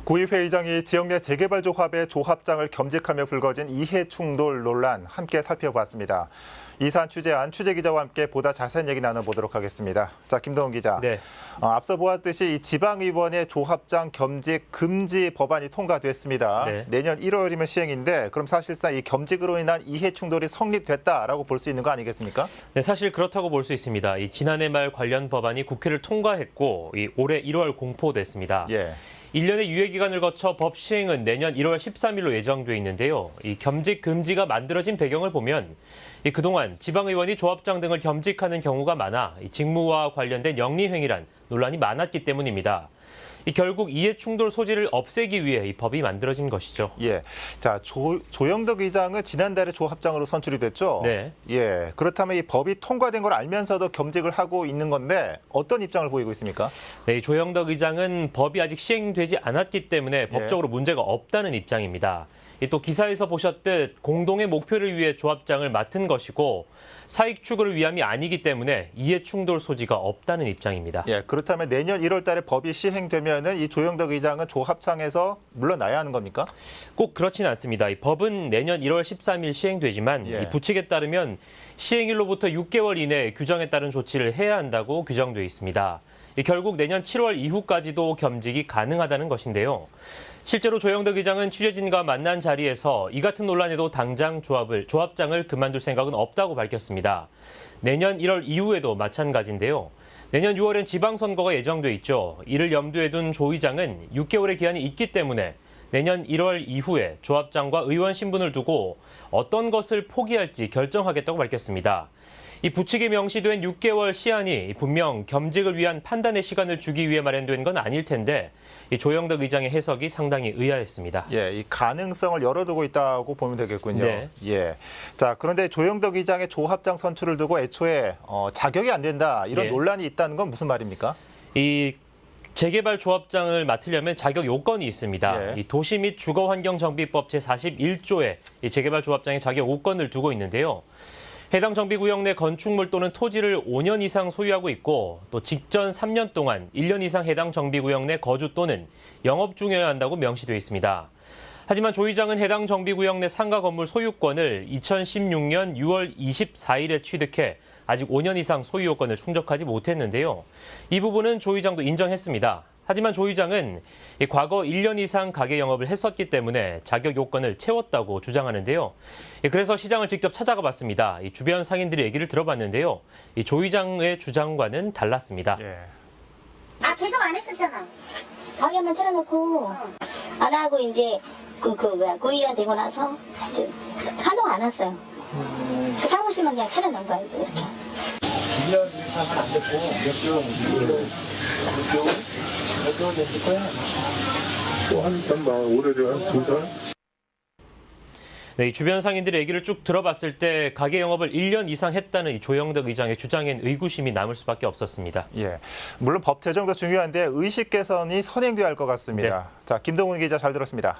구의회의장이 지역 내 재개발 조합의 조합장을 겸직하며 불거진 이해충돌 논란 함께 살펴봤습니다. 이산 취재한 취재기자와 함께 보다 자세한 얘기 나눠보도록 하겠습니다. 자, 김동훈 기자. 네. 앞서 보았듯이 이 지방의원의 조합장 겸직 금지 법안이 통과됐습니다. 네. 내년 1월이면 시행인데 그럼 사실상 이 겸직으로 인한 이해충돌이 성립됐다라고 볼 수 있는 거 아니겠습니까? 네, 사실 그렇다고 볼 수 있습니다. 지난해 말 관련 법안이 국회를 통과했고 올해 1월 공포됐습니다. 예. 1년의 유예 기간을 거쳐 법 시행은 내년 1월 13일로 예정돼 있는데요. 겸직 금지가 만들어진 배경을 보면 그동안 지방의원이 조합장 등을 겸직하는 경우가 많아 직무와 관련된 영리행위란 논란이 많았기 때문입니다. 결국 이해충돌 소지를 없애기 위해 이 법이 만들어진 것이죠. 예. 자, 조영덕 의장은 지난달에 조합장으로 선출이 됐죠? 네. 예. 그렇다면 이 법이 통과된 걸 알면서도 겸직을 하고 있는 건데 어떤 입장을 보이고 있습니까? 네, 조영덕 의장은 법이 아직 시행되지 않았기 때문에 법적으로 문제가 없다는 입장입니다. 또 기사에서 보셨듯 공동의 목표를 위해 조합장을 맡은 것이고 사익 추구를 위함이 아니기 때문에 이해충돌 소지가 없다는 입장입니다. 예, 그렇다면 내년 1월 달에 법이 시행되면은 이 조영덕 의장은 조합장에서 물러나야 하는 겁니까? 꼭 그렇지는 않습니다. 이 법은 내년 1월 13일 시행되지만 예. 부칙에 따르면 시행일로부터 6개월 이내에 규정에 따른 조치를 해야 한다고 규정돼 있습니다. 결국 내년 7월 이후까지도 겸직이 가능하다는 것인데요. 실제로 조영덕 의장은 취재진과 만난 자리에서 이 같은 논란에도 당장 조합장을 그만둘 생각은 없다고 밝혔습니다. 내년 1월 이후에도 마찬가지인데요. 내년 6월엔 지방선거가 예정돼 있죠. 이를 염두에 둔 조 의장은 6개월의 기한이 있기 때문에 내년 1월 이후에 조합장과 의원 신분을 두고 어떤 것을 포기할지 결정하겠다고 밝혔습니다. 이 부칙에 명시된 6개월 시한이 분명 겸직을 위한 판단의 시간을 주기 위해 마련된 건 아닐 텐데 이 조영덕 의장의 해석이 상당히 의아했습니다. 예, 이 가능성을 열어두고 있다고 보면 되겠군요. 네. 예. 자, 그런데 조영덕 의장의 조합장 선출을 두고 애초에 자격이 안 된다 이런 예. 논란이 있다는 건 무슨 말입니까? 이 재개발 조합장을 맡으려면 자격 요건이 있습니다. 예. 이 도시 및 주거환경정비법 제41조에 이 재개발 조합장의 자격 요건을 두고 있는데요. 해당 정비구역 내 건축물 또는 토지를 5년 이상 소유하고 있고 또 직전 3년 동안 1년 이상 해당 정비구역 내 거주 또는 영업 중이어야 한다고 명시되어 있습니다. 하지만 조 의장은 해당 정비구역 내 상가 건물 소유권을 2016년 6월 24일에 취득해 아직 5년 이상 소유 요건을 충족하지 못했는데요. 이 부분은 조 의장도 인정했습니다. 하지만 조 의장은 과거 1년 이상 가게 영업을 했었기 때문에 자격 요건을 채웠다고 주장하는데요. 그래서 시장을 직접 찾아가 봤습니다. 주변 상인들의 얘기를 들어봤는데요. 조 의장의 주장과는 달랐습니다. 예. 계속 안 했었잖아. 가게만 차려놓고 안 하고 이제 구의원 되고 나서 한동 안 왔어요. 그 사무실만 그냥 차려놓은 거야 이제 이렇게. 1년 이상은 안 됐고 몇 개월 됐을 거야. 오래돼요? 2달? 네, 이 주변 상인들의 얘기를 쭉 들어봤을 때 가게 영업을 1년 이상 했다는 이 조영덕 의장의 주장엔 의구심이 남을 수밖에 없었습니다. 예. 물론 법 제정도 중요한데 의식 개선이 선행돼야 할 것 같습니다. 네. 자, 김동훈 기자 잘 들었습니다.